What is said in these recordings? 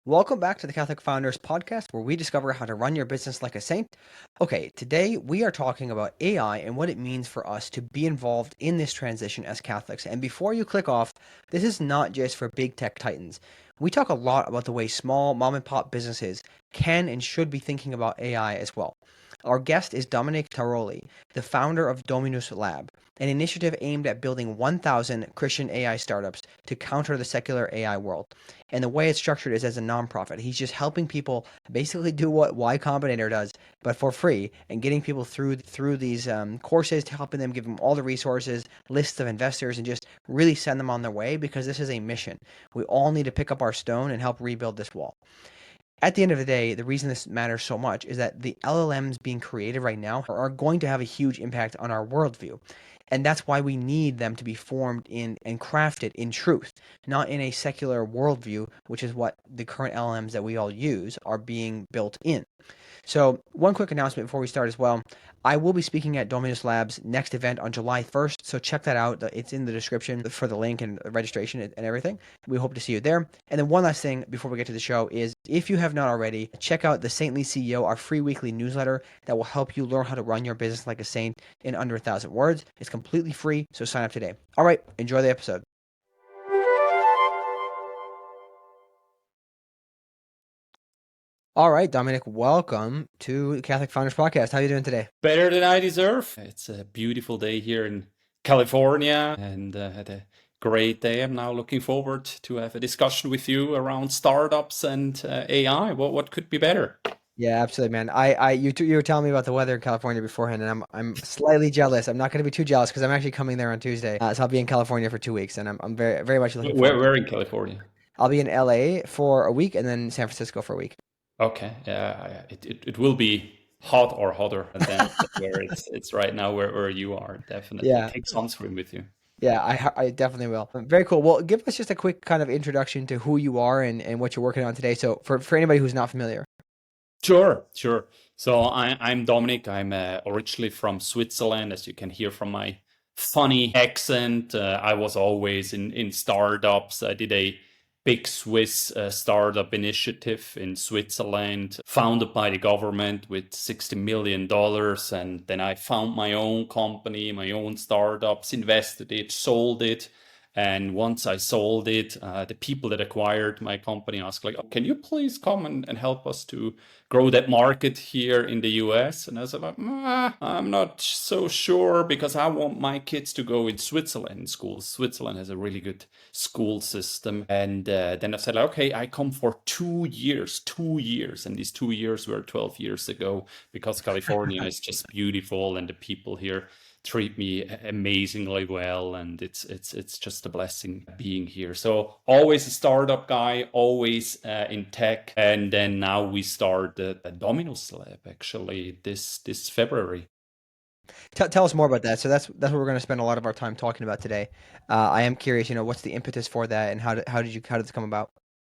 Welcome back to the Catholic Founders Podcast, where we discover how to run your business like a saint. Okay, today we are talking about AI and what it means for us to be involved in this transition as Catholics. And before you click off, this is not just for big tech titans. We talk a lot about the way small mom and pop businesses can and should be thinking about AI as well. Our guest is Dominik Tarolli, the founder of DOMINUS Lab, an initiative aimed at building 1,000 Christian AI startups to counter the secular AI world. And the way it's structured is as a nonprofit. He's just helping people basically do what Y Combinator does, but for free, and getting people through these courses, to helping them, give them all the resources, lists of investors, and just really send them on their way, because this is a mission. We all need to pick up our stone and help rebuild this wall. At the end of the day, the reason this matters so much is that the LLMs being created right now are going to have a huge impact on our worldview. And that's why we need them to be formed in and crafted in truth, not in a secular worldview, which is what the current LLMs that we all use are being built in. So, one quick announcement before we start as well. I will be speaking at Dominus Lab's next event on July 1st, so check that out. It's in the description for the link and registration and everything. We hope to see you there. And then one last thing before we get to the show is, if you have not already, check out the Saintly CEO, our free weekly newsletter that will help you learn how to run your business like a saint in under 1,000 words. It's completely free, so sign up today. All right, enjoy the episode. All right, Dominic, welcome to the Catholic Founders Podcast. How are you doing today? Better than I deserve. It's a beautiful day here in California and had a great day. I'm now looking forward to have a discussion with you around startups and AI. What could be better? Yeah, absolutely, man. You were telling me about the weather in California beforehand, and I'm slightly jealous. I'm not going to be too jealous because I'm actually coming there on Tuesday. So I'll be in California for 2 weeks, and I'm very very much looking Where, forward to where it. in California? I'll be in LA for a week, and then San Francisco for a week. Okay, yeah, it will be hot or hotter than where it's right now where you are. Definitely Yeah, take sunscreen with you. yeah, I definitely will. Very cool. Well, give us just a quick kind of introduction to who you are and what you're working on today. So for anybody who's not familiar. Sure, sure. So I'm Dominik. I'm originally from Switzerland, as you can hear from my funny accent. I was always in startups. I did a big Swiss startup initiative in Switzerland, founded by the government with $60 million. And then I found my own company, my own startups, invested it, sold it. And once I sold it, the people that acquired my company asked, like, "Oh, can you please come and help us to grow that market here in the US?" And I was like, I'm not so sure because I want my kids to go in Switzerland in schools. Switzerland has a really good school system. And then I said, okay, I come for 2 years, 2 years. And these 2 years were 12 years ago because California is just beautiful and the people here treat me amazingly well, and it's just a blessing being here. So always a startup guy, always in tech, and then now we start the Dominus Lab actually this February. Tell us more about that. So that's what we're going to spend a lot of our time talking about today. I am curious, what's the impetus for that, and how did this come about?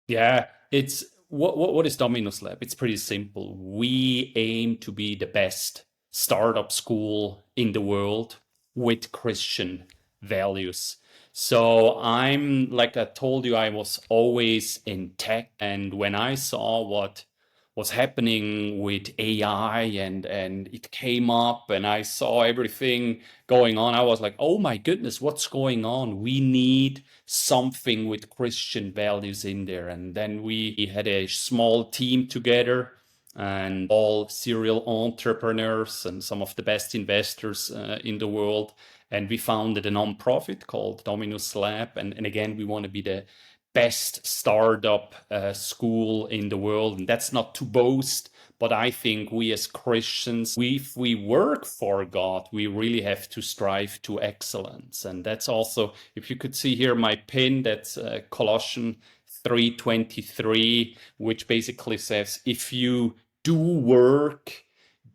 Yeah, it's what is Dominus Lab? It's pretty simple. We aim to be the best startup school in the world with Christian values. So I'm, like I told you, I was always in tech, and when I saw what was happening with AI and it came up and I saw everything going on, I was like, oh my goodness, what's going on? We need something with Christian values in there. And then we had a small team together and all serial entrepreneurs and some of the best investors in the world. And we founded a nonprofit called Dominus Lab. And again, we want to be the best startup school in the world. And that's not to boast, but I think we as Christians, if we work for God, we really have to strive to excellence. And that's also, if you could see here my pin, that's Colossians 3:23, which basically says, if you do work,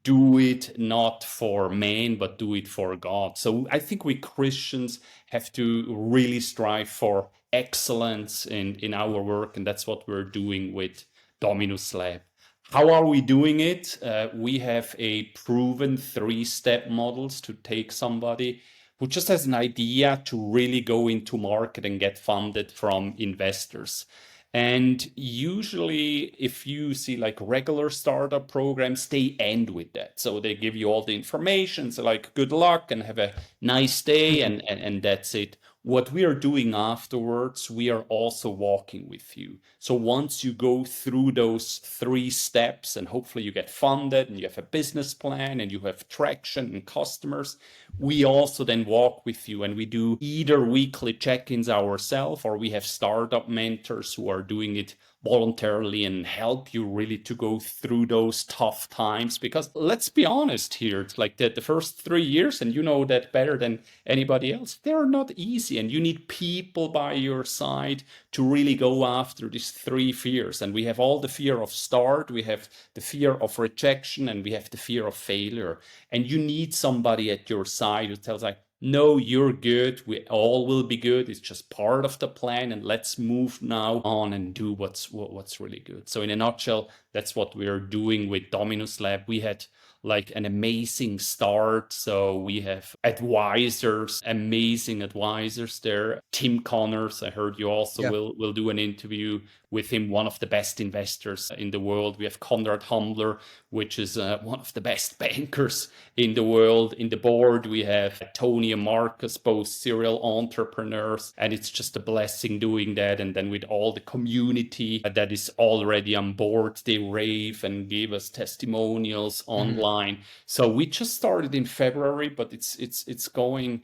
do it not for man, but do it for God. So I think we Christians have to really strive for excellence in our work, and that's what we're doing with Dominus Lab. How are we doing it? We have a proven 3-step models to take somebody who just has an idea to really go into market and get funded from investors. And usually, if you see like regular startup programs, they end with that. So they give you all the information. So, like, good luck and have a nice day, Mhm. and that's it. What we are doing afterwards, we are also walking with you. So once you go through those 3 steps, and hopefully you get funded and you have a business plan and you have traction and customers, we also then walk with you, and we do either weekly check-ins ourselves, or we have startup mentors who are doing it voluntarily and help you really to go through those tough times. Because let's be honest here, it's like the first 3 years, and you know that better than anybody else, they're not easy, and you need people by your side to really go after these 3 fears. And we have all the fear of start, we have the fear of rejection, and we have the fear of failure. And you need somebody at your side who tells like, no, you're good. We all will be good. It's just part of the plan, and let's move now on and do what's really good. So in a nutshell, that's what we're doing with Dominus Lab. We had like an amazing start. So we have advisors, amazing advisors there. Tim Connors, I heard you also Yeah. will do an interview with him, one of the best investors in the world. We have Konrad Humbler, which is one of the best bankers in the world. In the board, we have Tony and Marcus, both serial entrepreneurs, and it's just a blessing doing that. And then with all the community that is already on board, they rave and give us testimonials Mhm. online. So we just started in February, but it's going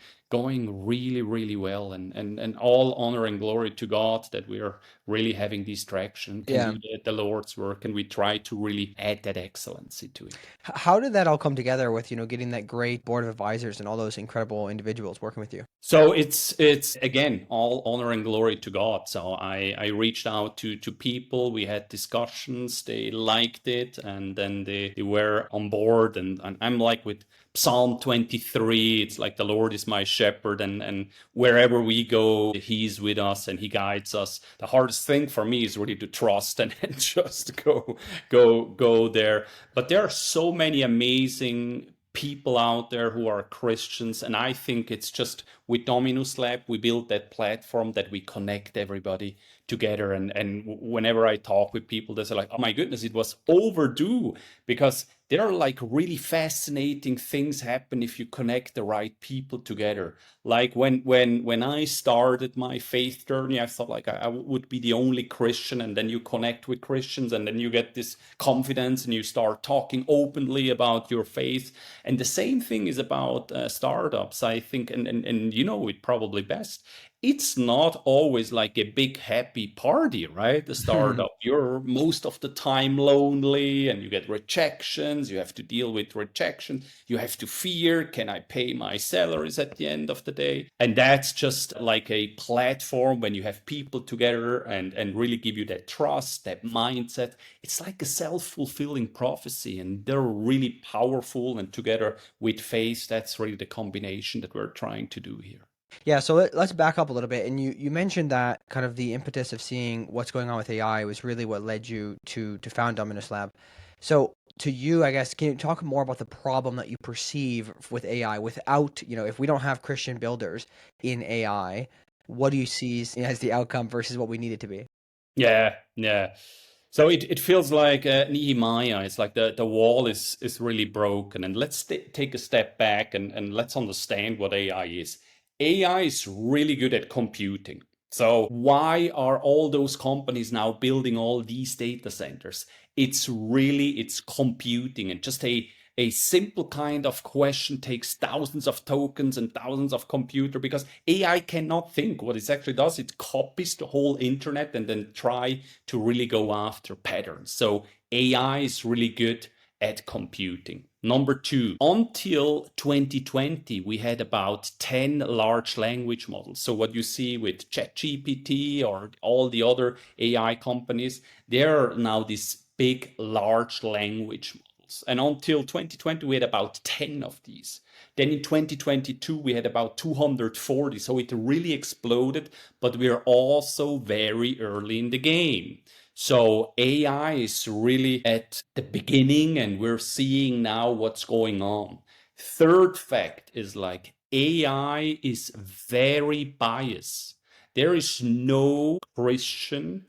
really, really well. And all honor and glory to God that we are really having this traction, can do Yeah. the Lord's work, and we try to really add that excellency to it. How did that all come together with, getting that great board of advisors and all those incredible individuals working with you? So it's again all honor and glory to God. So I reached out to people, we had discussions, they liked it, and then they were on board. And I'm like with Psalm 23, it's like the Lord is my shepherd, and wherever we go, He's with us and He guides us. The hardest thing for me is really to trust and just go there. But there are so many amazing people out there who are Christians. And I think it's just with Dominus Lab, we built that platform that we connect everybody together. And whenever I talk with people, they say like, oh my goodness, it was overdue, because there are like really fascinating things happen if you connect the right people together. Like when I started my faith journey, I thought like I would be the only Christian, and then you connect with Christians, and then you get this confidence, and you start talking openly about your faith. And the same thing is about startups, I think, and you know it probably best. It's not always like a big happy party, right? The startup, you're most of the time lonely, and you get rejections. You have to deal with rejection. You have to fear, can I pay my salaries at the end of the day? And that's just like a platform when you have people together and really give you that trust, that mindset. It's like a self-fulfilling prophecy, and they're really powerful. And together with faith, that's really the combination that we're trying to do here. Yeah, so let's back up a little bit. And you mentioned that kind of the impetus of seeing what's going on with AI was really what led you to found Dominus Lab. So to you, I guess, can you talk more about the problem that you perceive with AI without, if we don't have Christian builders in AI, what do you see as the outcome versus what we need it to be? Yeah, yeah. So it feels like Nehemiah. It's like the wall is really broken. And let's take a step back and let's understand what AI is. AI is really good at computing. So why are all those companies now building all these data centers? It's computing, and just a simple kind of question takes thousands of tokens and thousands of computer, because AI cannot think. What it actually does, it copies the whole internet and then try to really go after patterns. So AI is really good at computing. Number two, until 2020, we had about 10 large language models. So what you see with ChatGPT or all the other AI companies, there are now these big, large language models. And until 2020, we had about 10 of these. Then in 2022, we had about 240. So it really exploded, but we're also very early in the game. So AI is really at the beginning, and we're seeing now what's going on. Third fact is like AI is very biased. There is no Christian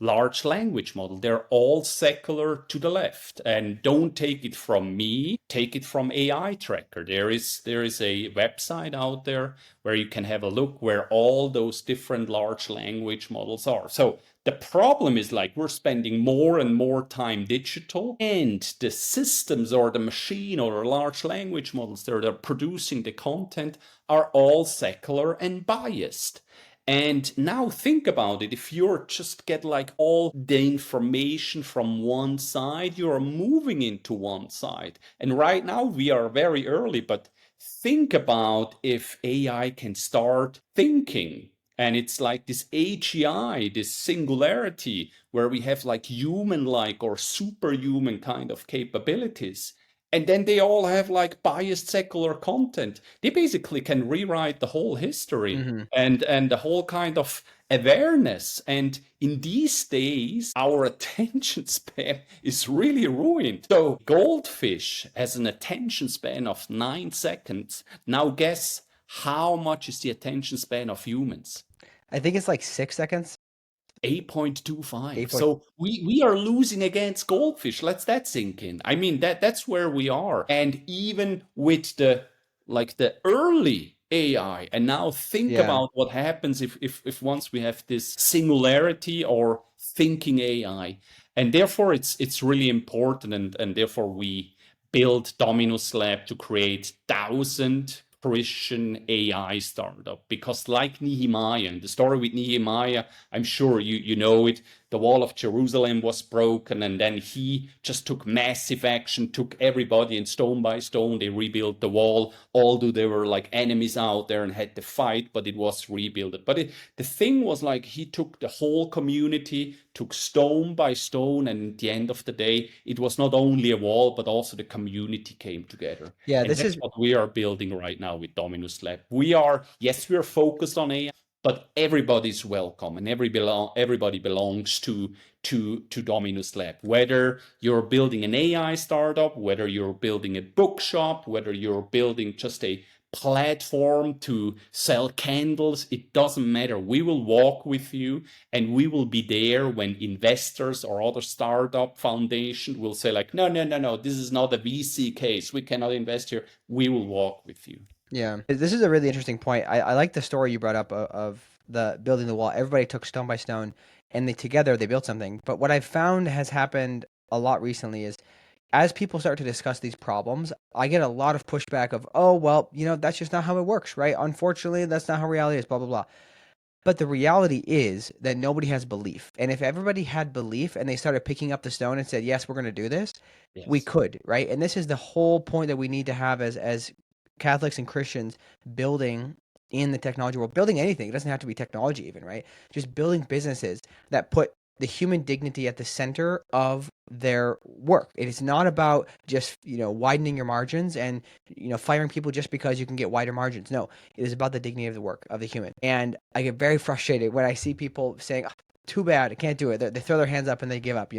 large language model. They're all secular to the left. And don't take it from me, take it from AI Tracker. There is a website out there where you can have a look where all those different large language models are. So the problem is like we're spending more and more time digital, and the systems or the machine or large language models that are producing the content are all secular and biased. And now think about it. If you're just get like all the information from one side, you're moving into one side. And right now we are very early, but think about if AI can start thinking. And it's like this AGI, this singularity, where we have like human like or superhuman kind of capabilities. And then they all have like biased secular content. They basically can rewrite the whole history Hmm. and the whole kind of awareness. And in these days, our attention span is really ruined. So goldfish has an attention span of 9 seconds. Now guess how much is the attention span of humans? I think it's like 6 seconds. 8.25. 8 point. So we are losing against goldfish. Let's that sink in. I mean that's where we are. And even with the early AI, and now think Yeah. about what happens if once we have this singularity or thinking AI. And therefore it's really important, and therefore we built Dominus Lab to create 1,000 Christian AI startup, because like Nehemiah, and the story with Nehemiah, I'm sure you know it. The wall of Jerusalem was broken, and then he just took massive action, took everybody, and stone by stone they rebuilt the wall. Although there were like enemies out there and had to fight, but it was rebuilt. But the thing was like he took the whole community, took stone by stone, and at the end of the day, it was not only a wall, but also the community came together. Yeah, And this that's is what we are building right now with Dominus Lab. We are focused on AI, but everybody's welcome, and everybody belongs to Dominus Lab. Whether you're building an AI startup, whether you're building a bookshop, whether you're building just a platform to sell candles, it doesn't matter. We will walk with you, and we will be there when investors or other startup foundation will say like, no, no, no, no, this is not a VC case. We cannot invest here. We will walk with you. Yeah, this is a really interesting point. I like the story you brought up of the building the wall. Everybody took stone by stone, and they built something. But what I've found has happened a lot recently is as people start to discuss these problems, I get a lot of pushback of, oh, well, that's just not how it works, right? Unfortunately, that's not how reality is, blah, blah, blah. But the reality is that nobody has belief. And if everybody had belief and they started picking up the stone and said, yes, we're going to do this, we Yes. could, right? And this is the whole point that we need to have as Catholics and Christians building in the technology world, building anything. It doesn't have to be technology even, right? Just building businesses that put the human dignity at the center of their work. It is not about just, widening your margins and, firing people just because you can get wider margins. No, it is about the dignity of the work of the human. And I get very frustrated when I see people saying, "Oh, too bad, I can't do it." They throw their hands up and they give up.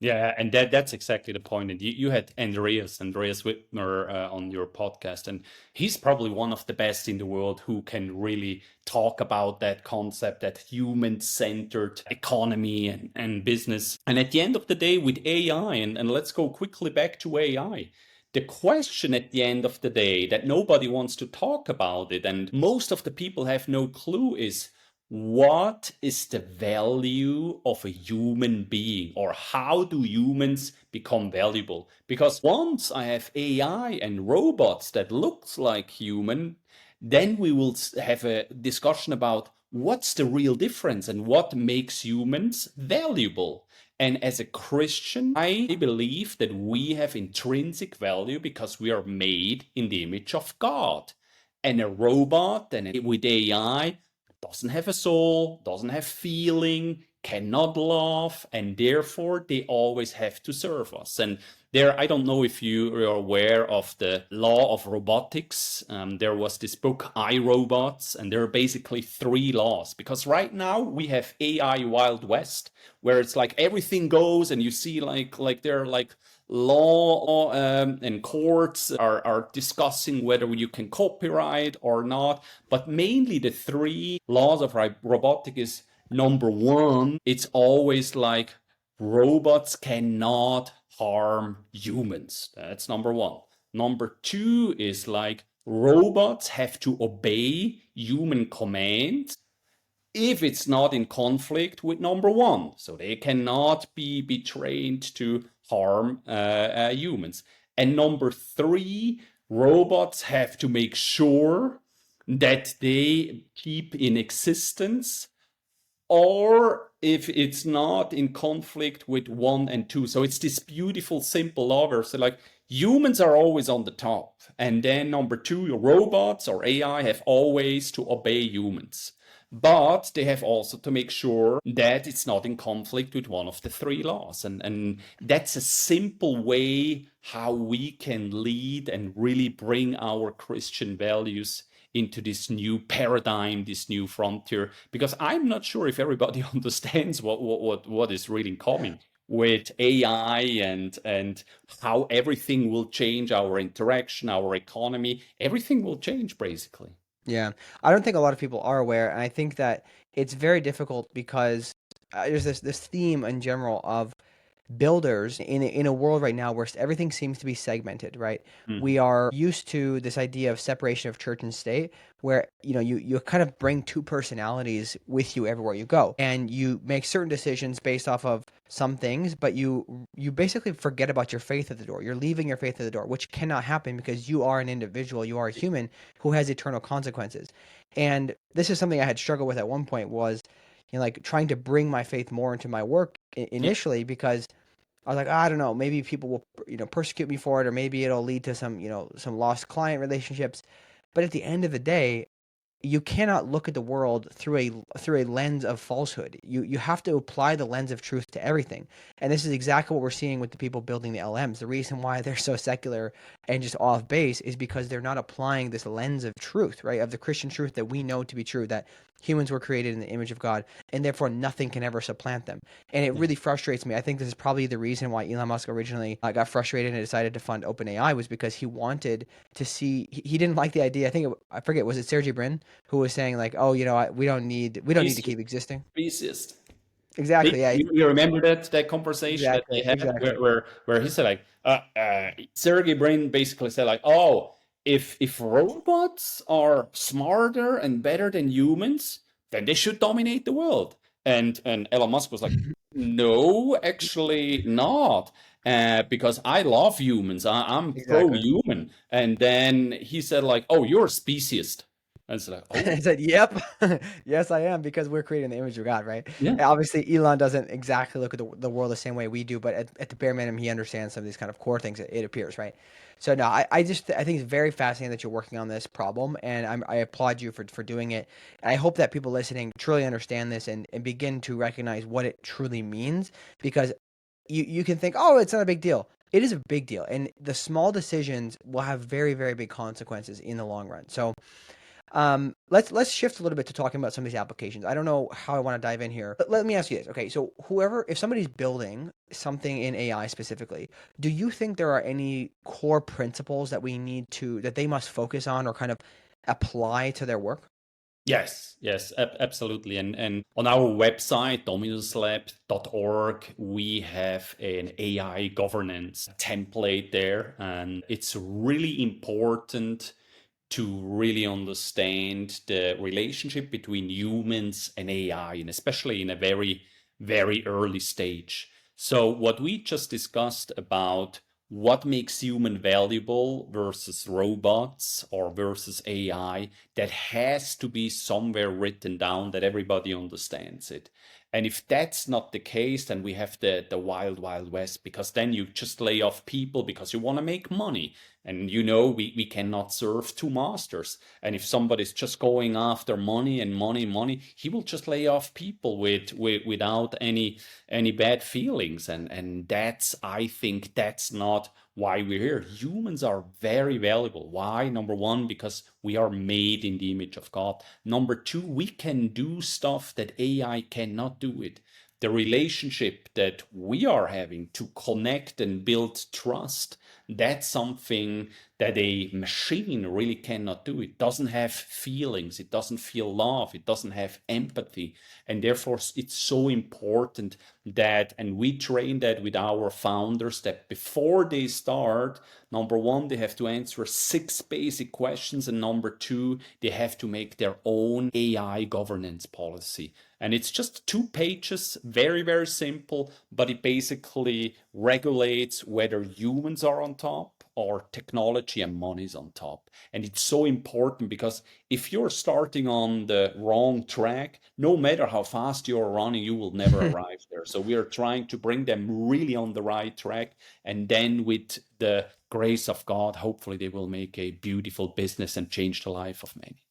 Yeah, and that's exactly the point. And you had Andreas Whitmer on your podcast, and he's probably one of the best in the world who can really talk about that concept, that human-centered economy and business. And at the end of the day, with AI, and let's go quickly back to AI. The question at the end of the day that nobody wants to talk about it, and most of the people have no clue, is what is the value of a human being, or how do humans become valuable? Because once I have AI and robots that looks like human, then we will have a discussion about what's the real difference and what makes humans valuable. And as a Christian, I believe that we have intrinsic value because we are made in the image of God. And a robot and with AI doesn't have a soul, doesn't have feeling, cannot love, and therefore they always have to serve us. And there, I don't know if you are aware of the law of robotics. There was this book, I, Robots, and there are basically 3 laws. Because right now we have AI Wild West, where it's like everything goes, and you see like there are like law and courts are discussing whether you can copyright or not. But mainly the 3 laws of robotic is Number one, it's always like robots cannot harm humans. That's number one. Number two is like robots have to obey human commands if it's not in conflict with number one. So they cannot be trained to harm humans. And number three, robots have to make sure that they keep in existence or if it's not in conflict with one and two. So it's this beautiful, simple order. So like humans are always on the top. And then number two, your robots or AI have always to obey humans. But they have also to make sure that it's not in conflict with one of the three laws. And that's a simple way how we can lead and really bring our Christian values into this new paradigm, this new frontier, because I'm not sure if everybody understands what is really coming with AI and how everything will change our interaction, our economy, everything will change basically. Yeah, I don't think a lot of people are aware, and I think that it's very difficult because there's this theme in general of builders in a world right now where everything seems to be segmented, right? We Mhm. are used to this idea of separation of church and state, where you kind of bring two personalities with you everywhere you go, and you make certain decisions based off of some things, but you basically forget about your faith at the door. You're leaving your faith at the door, which cannot happen because you are an individual, you are a human who has eternal consequences. And this is something I had struggled with at one point was like trying to bring my faith more into my work Yeah. initially because I was like, I don't know, maybe people will, persecute me for it, or maybe it'll lead to some lost client relationships. But at the end of the day, you cannot look at the world through a lens of falsehood. You have to apply the lens of truth to everything. And this is exactly what we're seeing with the people building the LMs. The reason why they're so secular and just off base is because they're not applying this lens of truth, right? Of the Christian truth that we know to be true, that humans were created in the image of God, and therefore nothing can ever supplant them. And it Yeah. really frustrates me. I think this is probably the reason why Elon Musk originally got frustrated and decided to fund OpenAI was because he wanted to see. He didn't like the idea. I forget, was it Sergey Brin who was saying like, "Oh, we don't need to Species, keep existing." species. Exactly. Yeah. You remember that conversation that they Exactly. had Exactly. where he said like Sergey Brin basically said like, oh, if robots are smarter and better than humans, then they should dominate the world. And Elon Musk was like, no, actually not. Because I love humans. I'm Exactly. pro-human. And then he said like, oh, you're a speciesist. And it's like, oh, I said, "Yep, yes, I am," because we're creating the image of God, right? yeah. And obviously, Elon doesn't exactly look at the world the same way we do, but at the bare minimum, he understands some of these kind of core things. It appears, right? So no, I think it's very fascinating that you're working on this problem, and I applaud you for doing it. And I hope that people listening truly understand this and begin to recognize what it truly means, because you can think, oh, it's not a big deal. It is a big deal, and the small decisions will have very, very big consequences in the long run. So let's shift a little bit to talking about some of these applications. I don't know how I want to dive in here. But let me ask you this. Okay, so if somebody's building something in AI specifically, do you think there are any core principles that they must focus on or kind of apply to their work? Yes, yes, absolutely. And on our website, dominuslab.org, we have an AI governance template there. And it's really important to really understand the relationship between humans and AI, and especially in a very, very early stage. So, what we just discussed about what makes human valuable versus robots or versus AI, that has to be somewhere written down that everybody understands it. And if that's not the case, then we have the wild, wild west, because then you just lay off people because you want to make money. And we cannot serve two masters. And if somebody's just going after money and money, money, he will just lay off people without any bad feelings. And that's, I think that's not why we're here. Humans are very valuable. Why? Number one, because we are made in the image of God. Number two, we can do stuff that AI cannot do it. the relationship that we are having to connect and build trust, that's something that a machine really cannot do. It doesn't have feelings, it doesn't feel love, it doesn't have empathy. And therefore, it's so important that, and we train that with our founders, that before they start, number one, they have to answer 6 basic questions, and number two, they have to make their own AI governance policy. And it's just 2 pages, very, very simple, but it basically regulates whether humans are on top or technology and money is on top. And it's so important because if you're starting on the wrong track, no matter how fast you're running, you will never arrive there. So we are trying to bring them really on the right track. And then with the grace of God, hopefully they will make a beautiful business and change the life of many.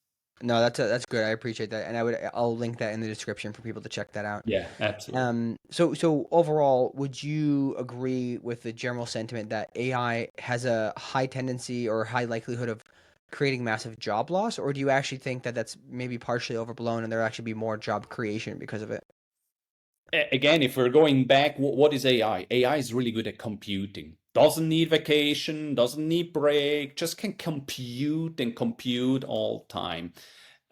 No, that's good. I appreciate that, and I'll link that in the description for people to check that out. Yeah, absolutely. So overall, would you agree with the general sentiment that AI has a high tendency or high likelihood of creating massive job loss, or do you actually think that that's maybe partially overblown and there'll actually be more job creation because of it? Again, if we're going back, what is AI? AI is really good at computing. Doesn't need vacation, doesn't need break, just can compute and compute all time.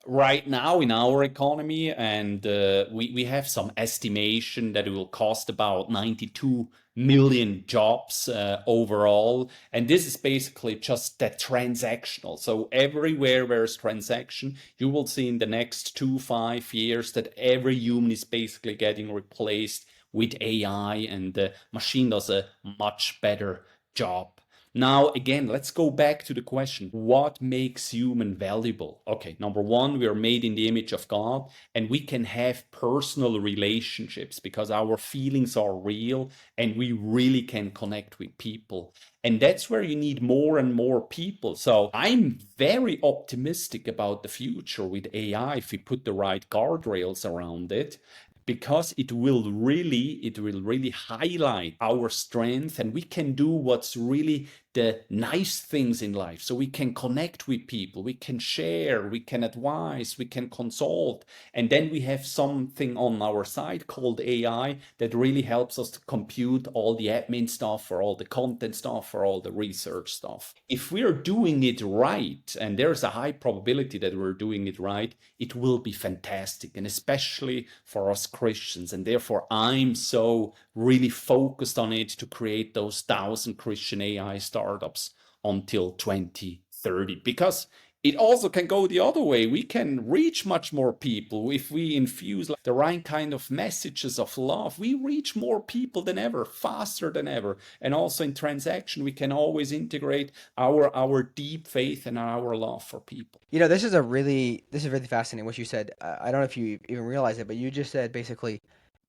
Right now in our economy, and we have some estimation that it will cost about 92 million jobs overall. And this is basically just that transactional. So everywhere there's transaction, you will see in the next 2, 5 years that every human is basically getting replaced with AI, and the machine does a much better job. Now, again, let's go back to the question, what makes human valuable? Okay, number one, we are made in the image of God, and we can have personal relationships because our feelings are real and we really can connect with people. And that's where you need more and more people. So I'm very optimistic about the future with AI if we put the right guardrails around it, because it will really highlight our strength, and we can do what's really the nice things in life. So we can connect with people, we can share, we can advise, we can consult, and then we have something on our side called AI that really helps us to compute all the admin stuff or all the content stuff or all the research stuff. If we're doing it right, and there's a high probability that we're doing it right, it will be fantastic, and especially for us Christians. And therefore, I'm so really focused on it to create those 1,000 Christian AI startups until 2030, because it also can go the other way. We can reach much more people if we infuse the right kind of messages of love. We reach more people than ever, faster than ever. And also in transaction, we can always integrate our deep faith and our love for people. This is really fascinating what you said. I don't know if you even realize it, but you just said basically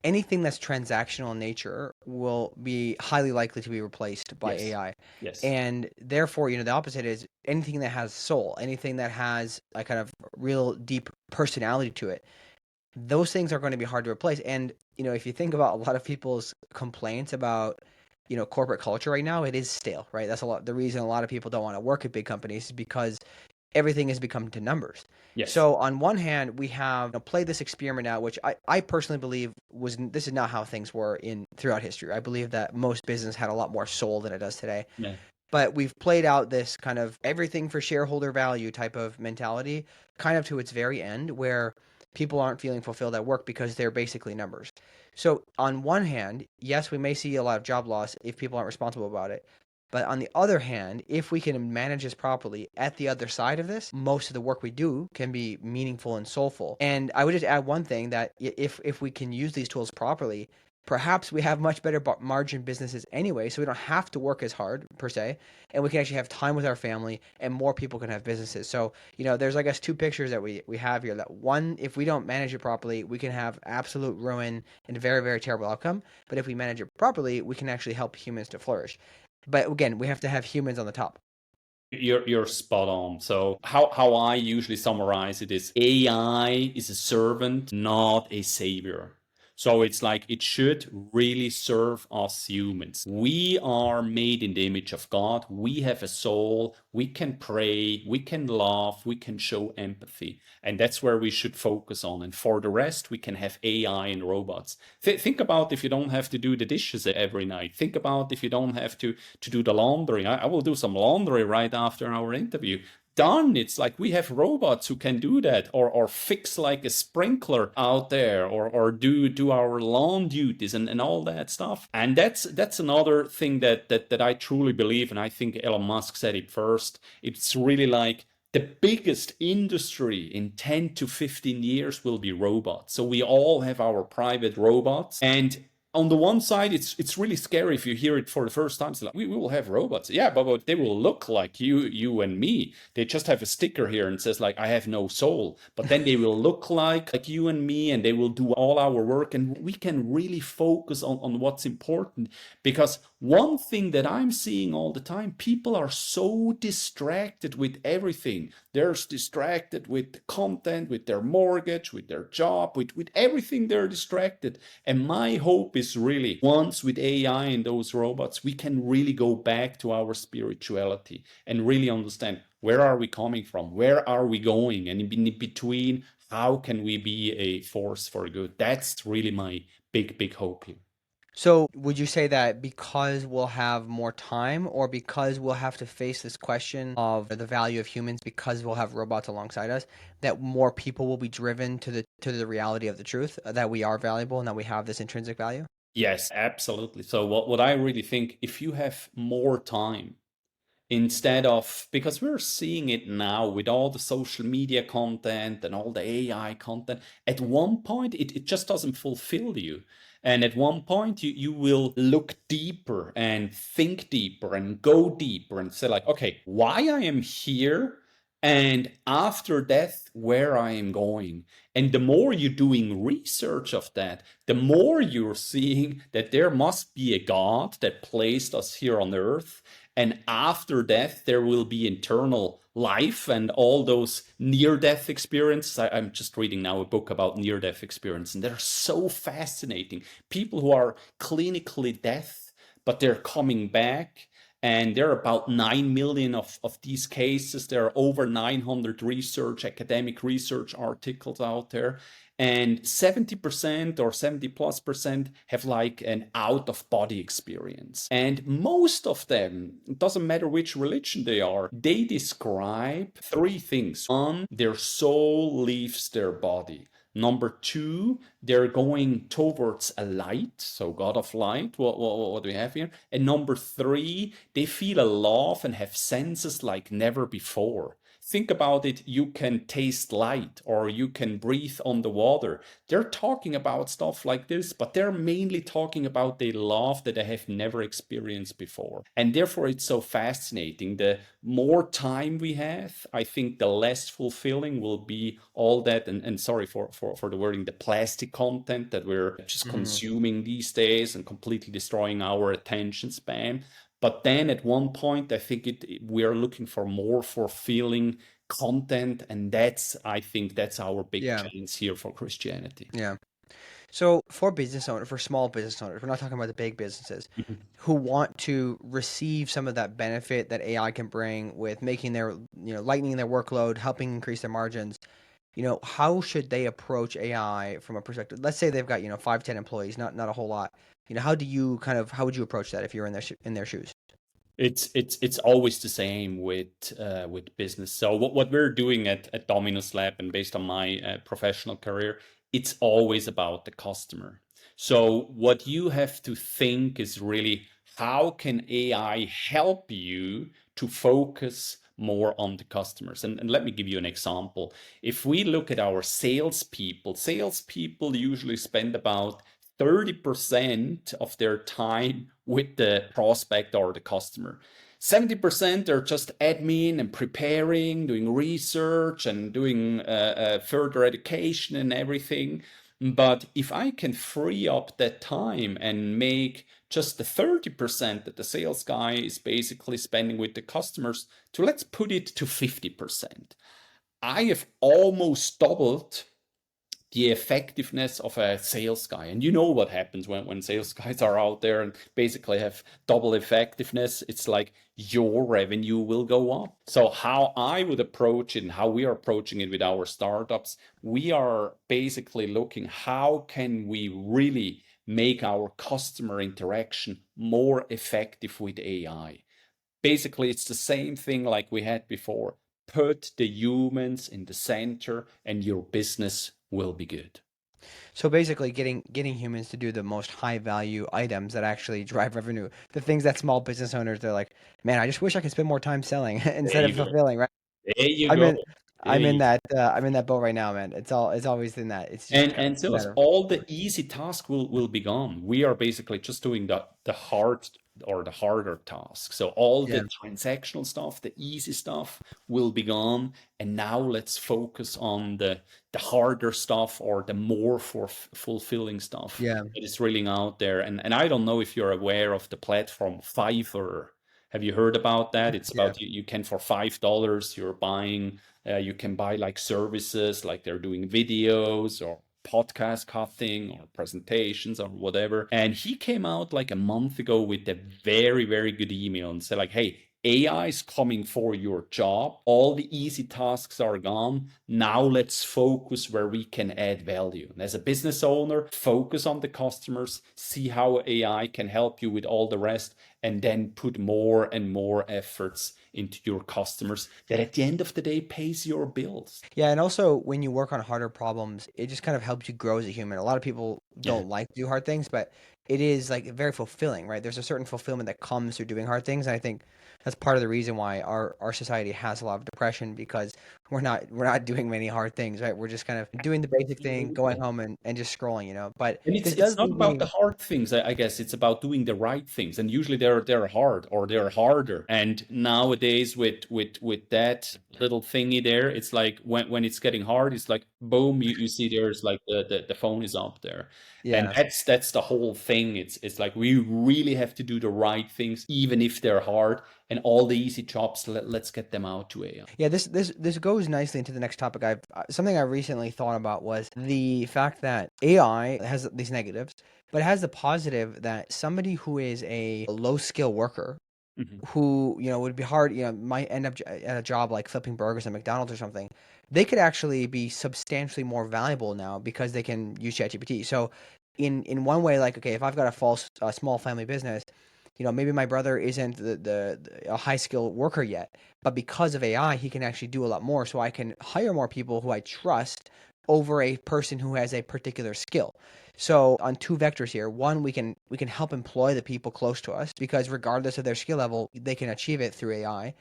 anything that's transactional in nature will be highly likely to be replaced by Yes. AI. Yes. And therefore, the opposite is anything that has soul, anything that has a kind of real deep personality to it. Those things are going to be hard to replace. And, if you think about a lot of people's complaints about, corporate culture right now, it is stale, right? That's the reason a lot of people don't want to work at big companies is because everything has become to numbers. Yes. So on one hand, we have played this experiment out, which I personally believe this is not how things were in throughout history. I believe that most business had a lot more soul than it does today. Yeah. But we've played out this kind of everything for shareholder value type of mentality, kind of to its very end, where people aren't feeling fulfilled at work because they're basically numbers. So on one hand, yes, we may see a lot of job loss if people aren't responsible about it. But on the other hand, if we can manage this properly at the other side of this, most of the work we do can be meaningful and soulful. And I would just add one thing that if we can use these tools properly, perhaps we have much better margin businesses anyway, so we don't have to work as hard per se, and we can actually have time with our family, and more people can have businesses. So there's I guess 2 pictures that we have here. That one, if we don't manage it properly, we can have absolute ruin and a very, very terrible outcome. But if we manage it properly, we can actually help humans to flourish. But again, we have to have humans on the top. You're spot on. So how I usually summarize it is AI is a servant, not a savior. So it's like it should really serve us humans. We are made in the image of God. We have a soul. We can pray. We can laugh. We can show empathy. And that's where we should focus on. And for the rest, we can have AI and robots. Think about if you don't have to do the dishes every night. Think about if you don't have to do the laundry. I will do some laundry right after our interview. Done. It's like we have robots who can do that, or fix like a sprinkler out there, or do our lawn duties and all that stuff. And that's another thing that I truly believe, and I think Elon Musk said it first. It's really like the biggest industry in 10 to 15 years will be robots. So we all have our private robots. And on the one side, it's really scary if you hear it for the first time. It's like, we will have robots. Yeah, but they will look like you and me. They just have a sticker here and says like, I have no soul. But then they will look like you and me, and they will do all our work. And we can really focus on what's important. Because one thing that I'm seeing all the time, people are so distracted with everything. They're distracted with content, with their mortgage, with their job, with everything they're distracted. And my hope is really, once with AI and those robots, we can really go back to our spirituality and really understand, where are we coming from? Where are we going? And in between, how can we be a force for good? That's really my big hope here. So would you say that because we'll have more time, or because we'll have to face this question of the value of humans because we'll have robots alongside us, that more people will be driven to the reality of the truth, that we are valuable and that we have this intrinsic value? Yes, absolutely. So what I really think, if you have more time, instead of, because we're seeing it now with all the social media content and all the AI content, at one point it just doesn't fulfill you. And at one point you will look deeper and think deeper and go deeper and say like, okay, why I am here, and after death, where I am going. And the more you're doing research of that, the more you're seeing that there must be a God that placed us here on earth, and after death there will be eternal life and all those near-death experiences. I'm just reading now a book about near-death experience, and they're so fascinating. People who are clinically deaf, but they're coming back, and there are about 9 million of these cases. There are over 900 academic research articles out there, and 70% or 70+% have like an out of body experience. And most of them, it doesn't matter which religion they are, they describe three things. One, their soul leaves their body. Number two, they're going towards a light, so God of light, what do we have here? And number three, they feel a love and have senses like never before. Think about it, you can taste light or you can breathe on the water. They're talking about stuff like this, but they're mainly talking about the love that they have never experienced before. And therefore, it's so fascinating. The more time we have, I think the less fulfilling will be all that. And sorry for the wording, the plastic content that we're just consuming these days and completely destroying our attention span. But then at one point, I think we are looking for more fulfilling content, and I think that's our big Yeah, challenge here for Christianity. yeah. So for business owners, for small business owners, we're not talking about the big businesses Mhm. who want to receive some of that benefit that AI can bring with making their, lightening their workload, helping increase their margins. How should they approach AI from a perspective? Let's say they've got, 5, 10 employees, not a whole lot. How would you approach that if you're in their shoes? It's always the same with business. So what we're doing at Dominus Lab, and based on my professional career, it's always about the customer. So what you have to think is really, how can AI help you to focus more on the customers? And let me give you an example. If we look at our salespeople usually spend about 30% of their time with the prospect or the customer. 70% are just admin and preparing, doing research and doing further education and everything. But if I can free up that time and make just the 30% that the sales guy is basically spending with the customers, to let's put it to 50%, I have almost doubled the effectiveness of a sales guy. And you know what happens when sales guys are out there and basically have double effectiveness. It's like your revenue will go up. So how I would approach it and how we are approaching it with our startups, we are basically looking how can we really make our customer interaction more effective with AI. Basically, it's the same thing like we had before. Put the humans in the center and your business will be good. So basically, getting humans to do the most high value items that actually drive revenue, the things that small business owners they're like, man, I just wish I could spend more time selling There instead of you go. fulfilling. Right? There you I'm go. in There you I'm in that boat right now, man. It's always in that. It's just kind And of a so matter of all the easy tasks will be gone. We are basically just doing the hard or the harder tasks. So all yeah the transactional stuff, the easy stuff will be gone. And now let's focus on the harder stuff or the more for fulfilling stuff yeah that is really out there. And I don't know if you're aware of the platform Fiverr. Have you heard about that? It's yeah about you can for $5 you're buying you can buy like services, like they're doing videos or podcast cutting or presentations or whatever. And he came out like a month ago with a very, very good email and said, like, hey, AI is coming for your job. All the easy tasks are gone. Now let's focus where we can add value. And as a business owner, focus on the customers, see how AI can help you with all the rest, and then put more and more efforts into your customers that at the end of the day pays your bills. yeah. And also, when you work on harder problems, it just kind of helps you grow as a human. A lot of people Yeah. don't like to do hard things, but it is like very fulfilling, right? There's a certain fulfillment that comes through doing hard things, and I think that's part of the reason why our society has a lot of depression because we're not doing many hard things, right? We're just kind of doing the basic thing, going Absolutely. home and just scrolling, you know. But And this it's does not lead about the me. hard things, I guess. It's about doing the right things. And usually they're hard or they're harder. And nowadays with that little thingy there, it's like when it's getting hard, it's like boom, you see there's like the phone is up there. And Yeah. that's the whole thing. It's like we really have to do the right things, even if they're hard. And all the easy jobs, let's get them out to AI. Yeah, this goes nicely into the next topic. I've something I recently thought about was the fact that AI has these negatives, but it has the positive that somebody who is a low skill worker Mhm. who, would be hard, might end up at a job like flipping burgers at McDonald's or something, they could actually be substantially more valuable now because they can use ChatGPT. So in one way, like, okay, if I've got a small family business, maybe my brother isn't a high skill worker yet, but because of AI, he can actually do a lot more. So I can hire more people who I trust over a person who has a particular skill. So on two vectors here, one, we can help employ the people close to us because regardless of their skill level, they can achieve it through AI.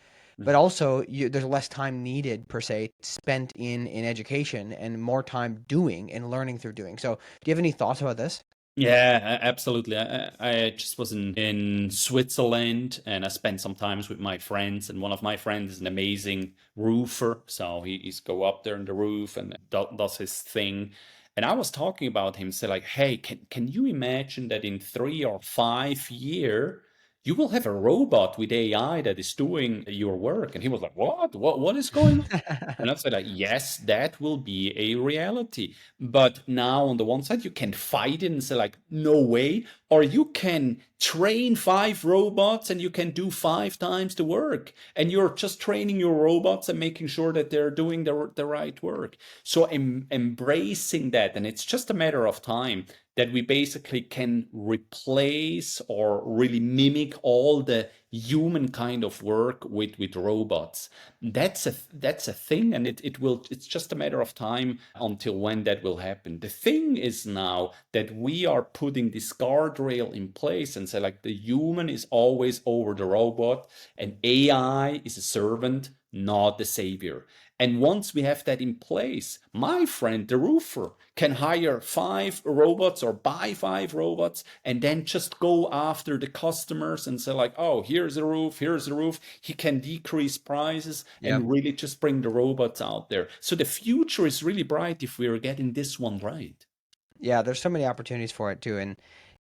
But also, there's less time needed per se spent in education and more time doing and learning through doing. So, do you have any thoughts about this? Yeah, absolutely. I just was in Switzerland and I spent some times with my friends. And one of my friends is an amazing roofer. So he's go up there on the roof and does his thing. And I was talking about him, say like, hey, can you imagine that in 3 or 5 years you will have a robot with AI that is doing your work? And he was like, what is going on? And I said, like, yes, that will be a reality. But now, on the one side, you can fight it and say, like, no way. Or you can train 5 robots and you can do 5 times the work. And you're just training your robots and making sure that they're doing the right work. So, embracing that, and it's just a matter of time that we basically can replace or really mimic all the human kind of work with robots. That's a thing, and it's just a matter of time until when that will happen. The thing is now that we are putting this guardrail in place and say like the human is always over the robot and AI is a servant, not the savior. And once we have that in place, my friend, the roofer, can hire 5 robots or buy 5 robots and then just go after the customers and say, like, oh, here's a roof, here's a roof. He can decrease prices Yeah. and really just bring the robots out there. So the future is really bright if we are getting this one right. Yeah, there's so many opportunities for it too. And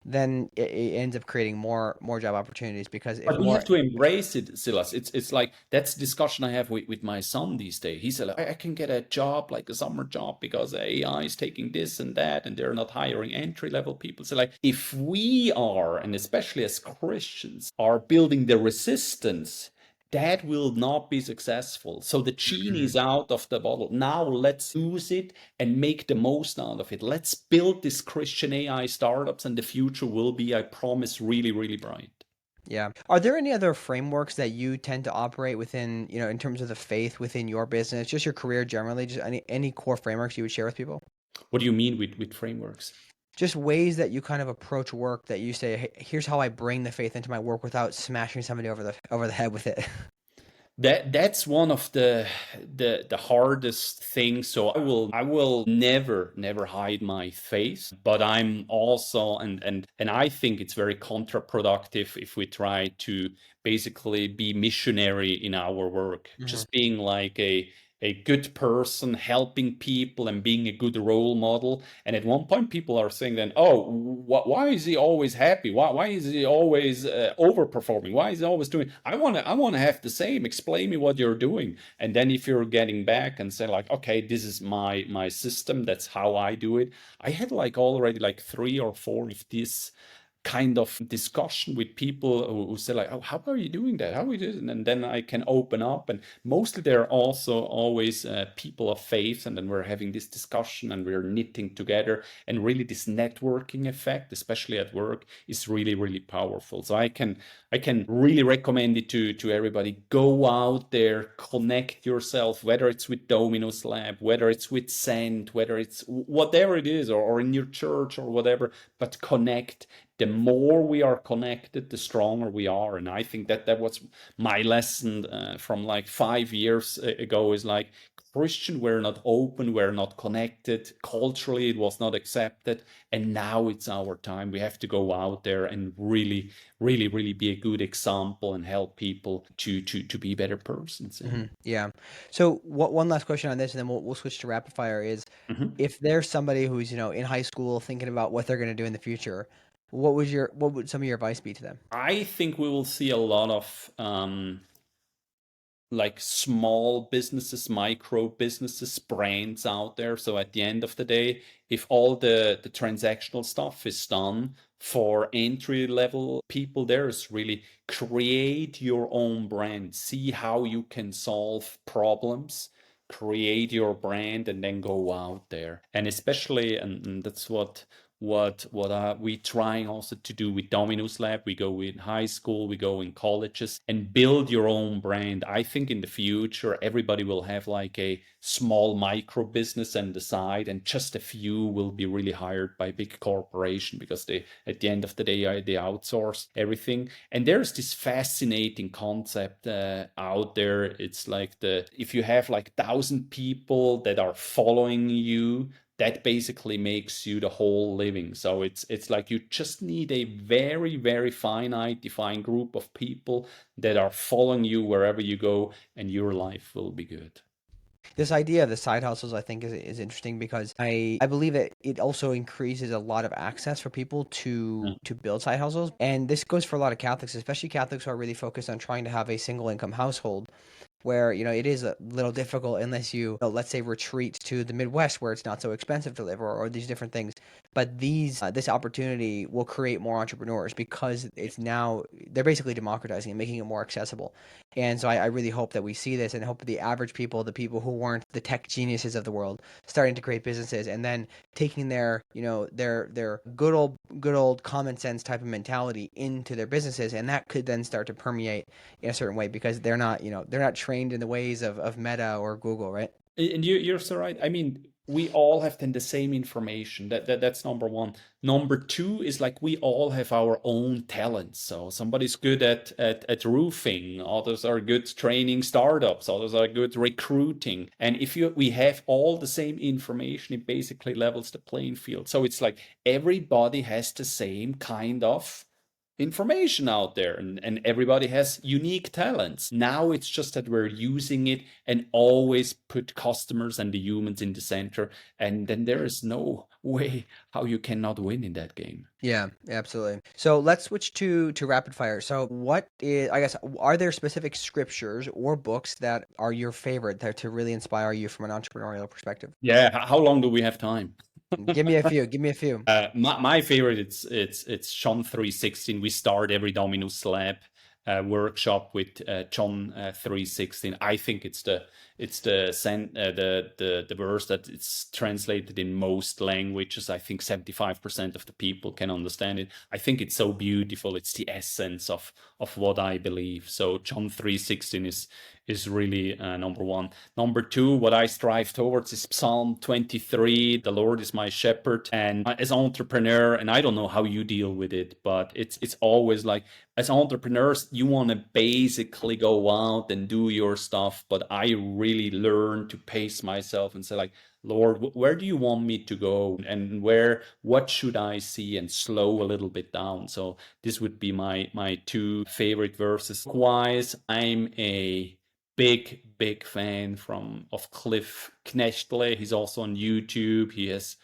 then it ends up creating more job opportunities because if But we more. have to embrace it, Silas. It's like that's the discussion I have with my son these days. He said, I can get a job like a summer job because AI is taking this and that, and they're not hiring entry level people. So like if we are, and especially as Christians, are building the resistance, that will not be successful. So the genie Mhm. is out of the bottle. Now let's use it and make the most out of it. Let's build this Christian AI startups, and the future will be, I promise, really, really bright. Yeah. Are there any other frameworks that you tend to operate within, in terms of the faith within your business, just your career generally, just any core frameworks you would share with people? What do you mean with frameworks? Just ways that you kind of approach work that you say, hey, here's how I bring the faith into my work without smashing somebody over the head with it. That's one of the hardest things. So I will never hide my face, but I'm also and I think it's very counterproductive if we try to basically be missionary in our work. Mhm. Just being like a good person, helping people and being a good role model. And at one point, people are saying then, oh, why is he always happy? Why is he always overperforming? Why is he always doing? I want to have the same. Explain me what you're doing. And then if you're getting back and say like, okay, this is my system. That's how I do it. I had like already like 3 or 4 of these kind of discussion with people who say like, oh, how are you doing that? How are you doing it? And then I can open up, and mostly they're also always people of faith, and then we're having this discussion and we're knitting together, and really this networking effect, especially at work, is really really powerful. So I can really recommend it to everybody. Go out there, connect yourself, whether it's with Dominus Lab, whether it's with Send, whether it's whatever it is, or in your church or whatever, but connect. The more we are connected, the stronger we are. And I think that was my lesson from like 5 years ago is like, Christian, we're not open, we're not connected. Culturally, it was not accepted. And now it's our time. We have to go out there and really, really, really be a good example and help people to be better persons. Yeah. Yeah. So one last question on this, and then we'll switch to rapid fire. Is Mhm. if there's somebody who's in high school thinking about what they're going to do in the future, what would some of your advice be to them? I think we will see a lot of like small businesses, micro businesses, brands out there. So at the end of the day, if all the transactional stuff is done for entry level people, there's really create your own brand, see how you can solve problems, create your brand, and then go out there. And especially, and that's what we trying also to do with Dominus Lab. We go in high school, we go in colleges, and build your own brand. I think in the future everybody will have like a small micro business on the side, and just a few will be really hired by big corporation because they at the end of the day they outsource everything. And there's this fascinating concept out there. It's like the if you have like 1,000 people that are following you, that basically makes you the whole living. So it's like you just need a very very finite defined group of people that are following you wherever you go, and your life will be good. This idea of the side hustles, I think, is interesting because I believe that it also increases a lot of access for people Yeah. to build side hustles, and this goes for a lot of Catholics, especially Catholics who are really focused on trying to have a single income household where it is a little difficult unless let's say retreat to the Midwest where it's not so expensive to live, or these different things. But this opportunity will create more entrepreneurs because it's now they're basically democratizing and making it more accessible. And so I really hope that we see this, and hope that the average people, the people who weren't the tech geniuses of the world, starting to create businesses and then taking their good old common sense type of mentality into their businesses, and that could then start to permeate in a certain way because they're not trained in the ways of Meta or Google, right? And you're so right. I mean, we all have then the same information. That's number one. Number two is like we all have our own talents. So somebody's good at roofing, others are good training startups, others are good recruiting. And if we have all the same information, it basically levels the playing field. So it's like everybody has the same kind of information out there, and everybody has unique talents. Now it's just that we're using it and always put customers and the humans in the center, and then there is no way how you cannot win in that game. Yeah, absolutely. So let's switch to rapid fire. So what is, I guess, are there specific scriptures or books that are your favorite that to really inspire you from an entrepreneurial perspective? Yeah, how long do we have time? Give me a few. Give me a few. My favorite, it's John 3:16. We start every Dominus Lab workshop with John 3:16. I think it's the verse that it's translated in most languages. I think 75% of the people can understand it. I think it's so beautiful. It's the essence of what I believe. So John 3:16 is really number one. Number two, what I strive towards is Psalm 23. The Lord is my shepherd. And as an entrepreneur, and I don't know how you deal with it, but it's always like, as entrepreneurs, you want to basically go out and do your stuff. But I really learn to pace myself and say, like, Lord, where do you want me to go? And what should I see, and slow a little bit down? So this would be my two favorite verses. Likewise, I'm a big fan of Cliff Knechtle. He's also on YouTube. He has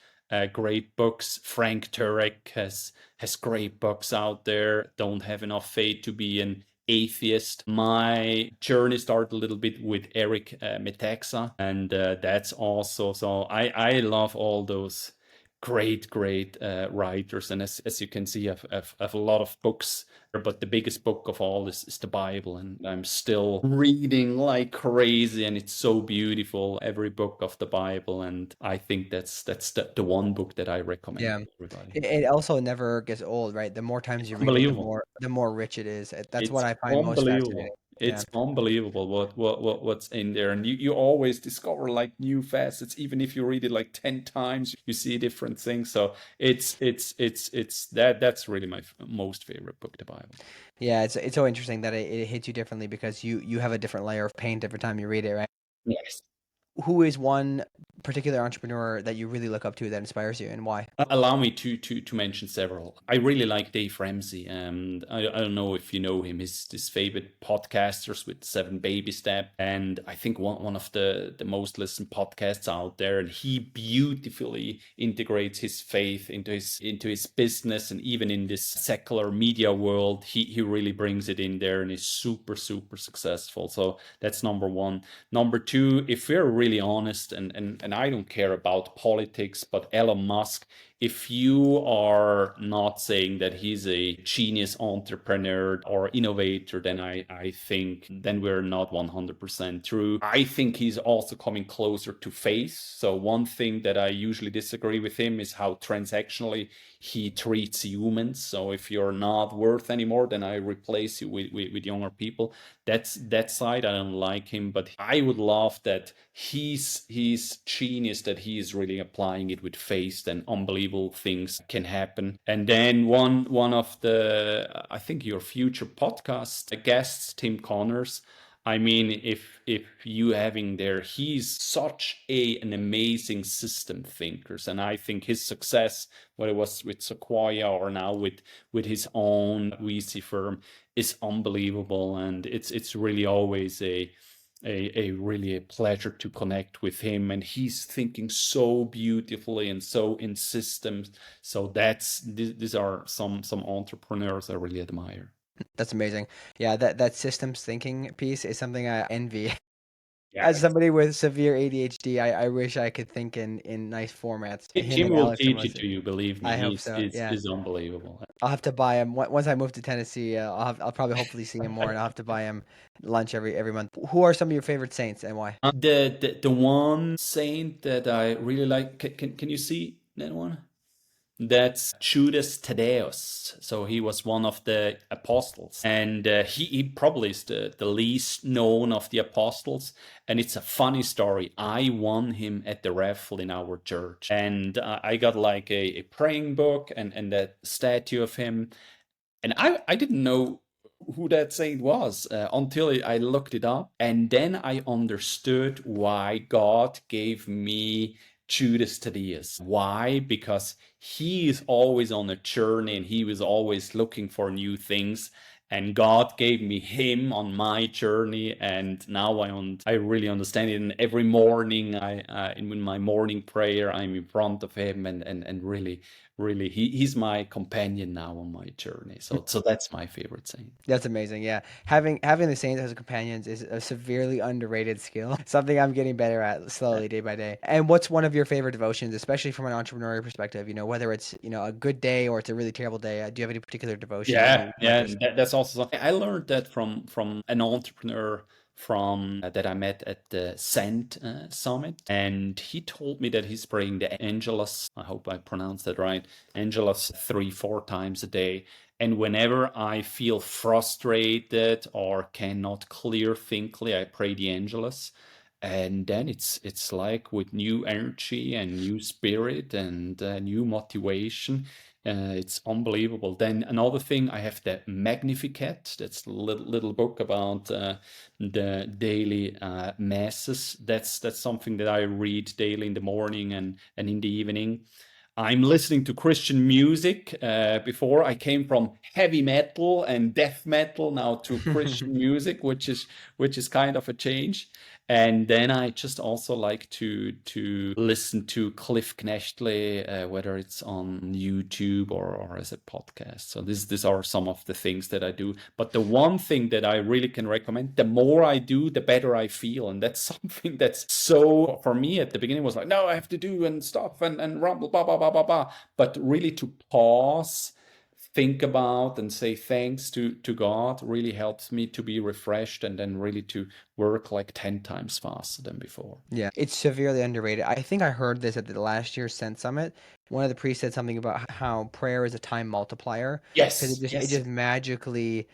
great books. Frank Turek has great books out there. Don't have enough faith to be an atheist. My journey started a little bit with Eric Metaxa, and that's also, so I love all those great writers. And as you can see, I've a lot of books, but the biggest book of all is the Bible, and I'm still reading like crazy, and it's so beautiful, every book of the Bible. And I think that's the one book that I recommend Yeah. to everybody. It also never gets old, right? The more times It's you read it, unbelievable. the more rich it is. That's what It's I find most fascinating. unbelievable. Yeah. It's unbelievable what's in there. And you always discover like new facets. Even if you read it like 10 times, you see different things. So that's really my most favorite book, the Bible. Yeah, it's so interesting that it hits you differently because you have a different layer of paint every time you read it, right? Yes. Who is one particular entrepreneur that you really look up to that inspires you and why? Allow me to mention several. I really like Dave Ramsey, and I don't know if you know him. He's his favorite podcasters with Seven Baby Step, and I think one of the most listened podcasts out there. And he beautifully integrates his faith into his business, and even in this secular media world, he really brings it in there, and is super successful. So that's number one. Number two, if we're really honest, and I don't care about politics, but Elon Musk, if you are not saying that he's a genius entrepreneur or innovator, then I think then we're not 100% true. I think he's also coming closer to faith. So one thing that I usually disagree with him is how transactionally he treats humans. So if you're not worth anymore, then I replace you with younger people. That's that side. I don't like him, but I would love that he's genius, that he is really applying it with faith, and unbelievable things can happen. And then one of the, I think, your future podcast guests, Tim Connors. I mean, if you having there, he's such an amazing system thinker, and I think his success, whether it was with Sequoia or now with his own VC firm, is unbelievable. And it's really always a really a pleasure to connect with him, and he's thinking so beautifully and so in systems. So these are some entrepreneurs I really admire. That's amazing. Yeah, that systems thinking piece is something I envy. As Yes. somebody with severe ADHD, I wish I could think in nice formats. Him Tim and will Alex are teach it mostly. to you, believe me. I hope He's so. is Yeah. is unbelievable. I'll have to buy him once I move to Tennessee. I'll probably hopefully see him more, and I'll have to buy him lunch every month. Who are some of your favorite saints and why? The one saint that I really like, can you see that one? That's Judas Thaddeus. So he was one of the apostles, and he probably is the least known of the apostles. And it's a funny story. I won him at the raffle in our church, and I got like a praying book and that statue of him. And I didn't know who that saint was until I looked it up. And then I understood why God gave me Judas Thaddeus. Why? Because he is always on a journey and he was always looking for new things. And God gave me him on my journey, and now I really understand it. And every morning, in my morning prayer, I'm in front of him, and really, he's my companion now on my journey. So that's my favorite saint. That's amazing. Yeah. Having the saints as companions is a severely underrated skill. Something I'm getting better at slowly day by day. And what's one of your favorite devotions, especially from an entrepreneurial perspective, whether it's, a good day or it's a really terrible day, do you have any particular devotion that Yeah, you yeah, purchase? that's also something I learned that from an entrepreneur from that I met at the Send Summit, and he told me that he's praying the Angelus. I hope I pronounced that right. Angelus 3-4 times a day, and whenever I feel frustrated or cannot clear thinkly, I pray the Angelus. And then it's like with new energy and new spirit and new motivation. It's unbelievable. Then another thing, I have the Magnificat. That's a little book about the daily masses. That's something that I read daily in the morning and in the evening. I'm listening to Christian music. Before I came from heavy metal and death metal now to Christian music, which is kind of a change. And then I just also like to listen to Cliff Knechtly, whether it's on YouTube or as a podcast. So these are some of the things that I do. But the one thing that I really can recommend, the more I do, the better I feel. And that's something that's so for me at the beginning was like, no, I have to do and stuff and rumble, blah, blah, blah, blah, blah. But really to pause, think about and say thanks to God really helps me to be refreshed and then really to work like 10 times faster than before. Yeah, it's severely underrated. I think I heard this at the last year's Sent Summit. One of the priests said something about how prayer is a time multiplier because it Yes, just it yes. just magically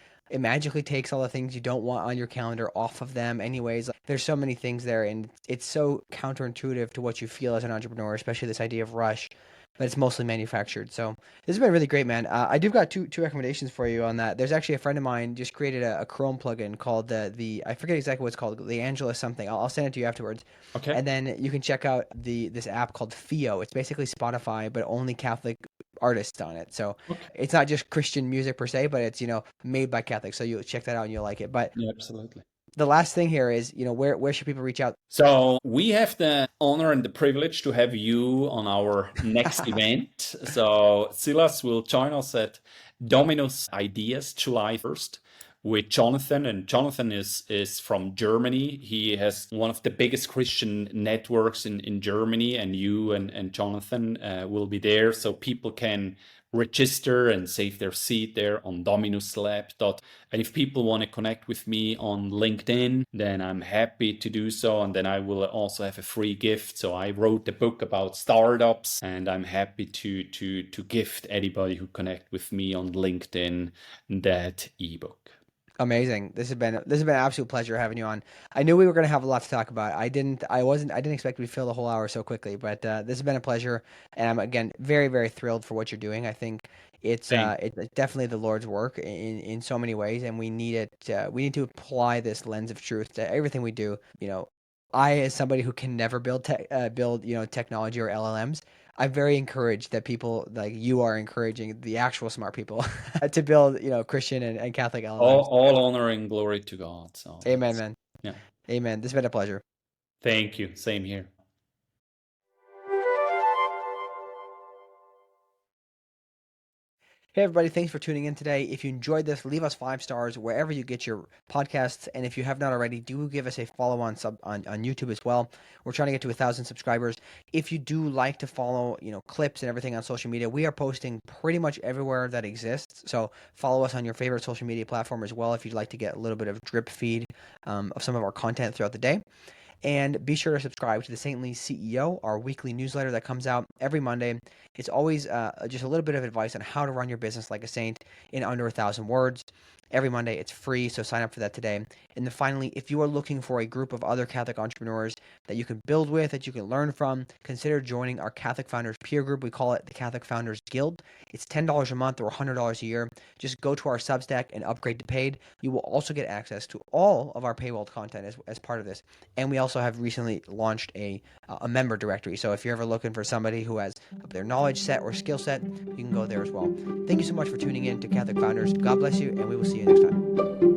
takes all the things you don't want on your calendar off of them anyways. Like, there's so many things there, and it's so counterintuitive to what you feel as an entrepreneur, especially this idea of rush, but it's mostly manufactured. So this has been really great, man. I do got two recommendations for you on that. There's actually a friend of mine just created a Chrome plugin called the I forget exactly what it's called, the Angela something. I'll send it to you afterwards, Okay. and then you can check out this app called Fio. It's basically Spotify, but only Catholic artists on it. So Okay. it's not just Christian music per se, but it's made by Catholics. So you check that out and you'll like it. But Yeah, absolutely. the last thing here is where should people reach out? So we have the honor and the privilege to have you on our next event. So Silas will join us at Dominus Ideas July 1st with Jonathan, and Jonathan is from Germany. He has one of the biggest Christian networks in Germany, and you and Jonathan will be there, so people can register and save their seat there on Dominus Lab. And if people want to connect with me on LinkedIn, then I'm happy to do so. And then I will also have a free gift. So I wrote a book about startups, and I'm happy to gift anybody who connect with me on LinkedIn that ebook. Amazing. This has been an absolute pleasure having you on. I knew we were going to have a lot to talk about. I didn't expect we to fill the whole hour so quickly, but this has been a pleasure, and I'm again very very thrilled for what you're doing. I think Thank it's definitely the Lord's work in so many ways, and we need it. We need to apply this lens of truth to everything we do. I, as somebody who can never build technology or LLMs, I'm very encouraged that people like you are encouraging the actual smart people to build Christian and Catholic LLMs. all honor and glory to God. So Amen, that's, man. yeah. Amen. This has been a pleasure. Thank you. Same here. Hey, everybody. Thanks for tuning in today. If you enjoyed this, leave us 5 stars wherever you get your podcasts. And if you have not already, do give us a follow on YouTube as well. We're trying to get to 1,000 subscribers. If you do like to follow, clips and everything on social media, we are posting pretty much everywhere that exists. So follow us on your favorite social media platform as well if you'd like to get a little bit of drip feed of some of our content throughout the day. And be sure to subscribe to the Saintly CEO, our weekly newsletter that comes out every Monday. It's always just a little bit of advice on how to run your business like a saint in under 1,000 words. every Monday. It's free, so sign up for that today. And then finally, if you are looking for a group of other Catholic entrepreneurs that you can build with, that you can learn from, consider joining our Catholic Founders peer group. We call it the Catholic Founders Guild. It's $10 a month or $100 a year. Just go to our Substack and upgrade to paid. You will also get access to all of our paywalled content as part of this. And we also have recently launched a member directory. So if you're ever looking for somebody who has their knowledge set or skill set, you can go there as well. Thank you so much for tuning in to Catholic Founders. God bless you, and we will see you next time.